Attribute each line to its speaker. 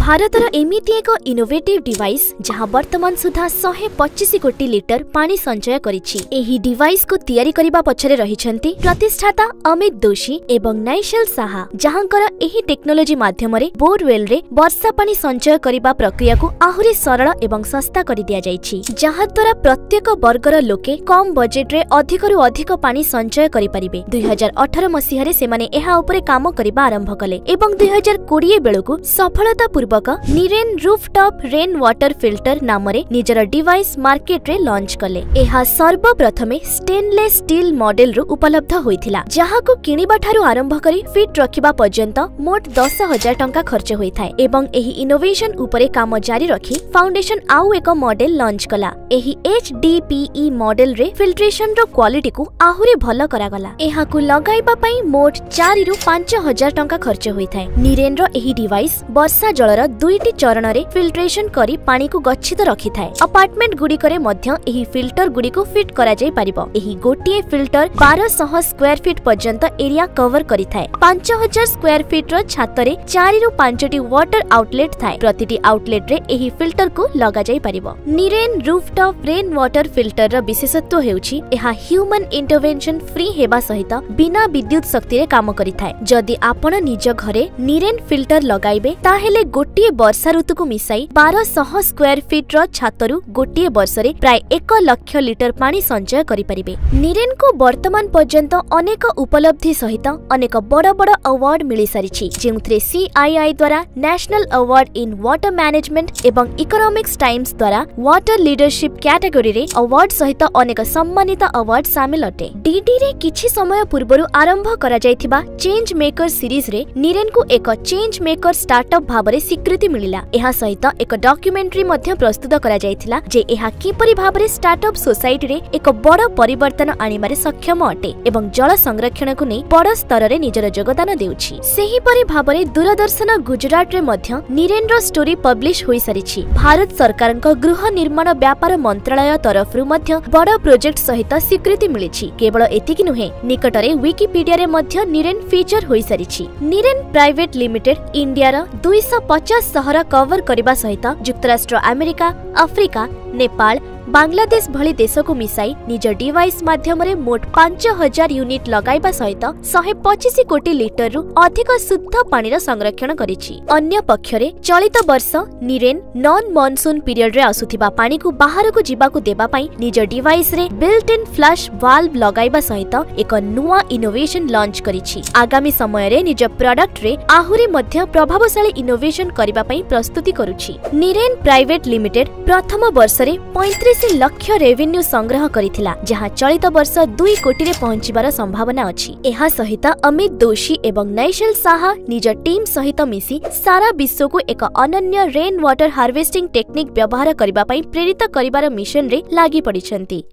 Speaker 1: भारतर एमिति एक innovative device जहां वर्तमान सुधा 125 कोटी लिटर पानी संचय करिछि। एही डिवाइस को तैयारी करिबा पछरे रहिछंती प्रतिष्ठाता अमित दोषी एवं नैशल साहा, जहांकर एही टेक्नोलोजी माध्यमरे बोरवेल रे वर्षा पानी संचय करिबा प्रक्रिया को आहुरी सरल एवं सस्ता करि दिया जाइछि, जहां द्वारा प्रत्येक वर्गर लोके कम बजेट रे अधिकरु अधिक पानी संचय करि परिबे। 2018 मसीह रे सेमाने एहा उपरे काम करिबा आरंभ कले एवं 2020 बेलकु सफलता पूर्वक Niren rooftop rain water filter नामरे निजर डिवाइस मार्केट रे लॉन्च कले। एहा सर्वप्रथमे स्टेनलेस स्टील मॉडल रु उपलब्ध होइथिला, जहाको किनिबा ठारु आरंभ करी फिट रखिबा पर्यंत मोट 10,000 टंका खर्च होइथाय एवं एही इनोवेशन उपरे काम जारी रखी फाउंडेशन आउ एक मॉडल लॉन्च कला। एही HDPE मॉडल रे फिल्ट्रेशन रो क्वालिटी को आहुरी भलो करागला। एहाकु लगाइबा पई मोट 4 रु 5,000 टंका खर्च होइथाय। निरेन रो एही डिवाइस वर्षा जलर दुईटी चरण रे फिल्ट्रेशन करी पानी को गच्छित रखिथाय। अपार्टमेंट गुडी करे मध्य एही फिल्टर गुडी को फिट करा जाय परिबो। एही गोटिए फिल्टर 1200 स्क्वायर फीट पर्यंत एरिया कवर करिथाय। 5000 स्क्वायर फीट रो छात रे 4 रु 5टी वाटर आउटलेट थाय। प्रतिटी आउटलेट रे एही फिल्टर को लगा जाय परिबो। Niren rooftop rain water filter रो विशेषत्व हेउछि एहा ह्यूमन इंटरवेंशन फ्री हेबा सहित बिना विद्युत शक्ति रे काम करिथाय। जदि आपण निज घरे निरेन फिल्टर लगाइबे ताहेले गोटिए वर्षा ऋतु को मिसाई 1200 स्क्वायर फीट रो छातरु गोटिए वर्ष रे प्राय 1 लाख लिटर पानी संचय करि परिबे। निरेन को वर्तमान पर्यंत अनेक उपलब्धि सहित अनेक बड़ बड़ अवार्ड मिली सारिछि, जेउथरे CII द्वारा national award in water management एवं इकोनॉमिक्स टाइम्स द्वारा वाटर लीडरशिप कैटेगरी रे अवार्ड सहित अनेक सम्मानित अवार्ड शामिल अटे। डीडी रे किछि समय पूर्वरु आरंभ करा जायथिबा चेंज मेकर सीरीज रे निरेन को एक चेंज मेकर स्टार्टअप भाबरे स्वीकृति मिलिला। एहा सहित एक डॉक्यूमेंट्री मध्य प्रस्तुत करा जायथिला जे एहा किपरि भाबरे स्टार्टअप सोसाइटी रे एक बड़ परिवर्तन आनिमारे सक्षम अटे एवं जल संरक्षण को नै बड़ स्तर रे निजर योगदान देउछि। सेही परि भाबरे दूरदर्शन गुजरात रे मध्य निरेन रो स्टोरी पब्लिश होई सारिछि। भारत सरकारक गृह निर्माण व्यापार मंत्रालय तरफरु मध्य बड़ प्रोजेक्ट सहित स्वीकृति मिलिछि। केवल एतिकि नुहे, निकटरे विकिपीडिया रे मध्य निरेन फीचर होई सारिछि। निरेन प्राइवेट लिमिटेड इंडिया रो 250 सहर कवर करबा सहित युक्तराष्ट्र अमेरिका, अफ्रिका, नेपाल, बांग्लादेश भली देश को मिसाई निज डिवाइस माध्यम रे मोट 5000 यूनिट लगाइबा सहित 125 कोटी लिटर रु अधिक शुद्ध पानी संरक्षण करिछि। अन्य पक्षरे चलित वर्ष निरेन नॉन मॉनसून पीरियड रे आसुथिबा पानी को बाहर को जीवा को देबा पई निज डिवाइस रे बिल्ट इन फ्लश वाल्व लगाइबा सहित एक नुआ इनोवेशन लॉन्च करिछि। आगामी समय रे निज प्रोडक्ट रे आहुरी मध्य प्रभावशाली इनोवेशन करिबा पई प्रस्तुति करूछि। निरेन प्राइवेट लिमिटेड प्रथम वर्ष रे 35 लाख रेवेन्यू संग्रह करिथिला, जहां चलित वर्ष 2 कोटी रे पहुंचीबार संभावना अछि। एहा सहित अमित दोषी एवं नैशल साहा निज टीम सहित मिसी सारा विश्व को एक अनन्य रेन वाटर हार्वेस्टिंग टेक्निक व्यवहार करिबा पई प्रेरित करिबार मिशन रे लागि पड़िछंती।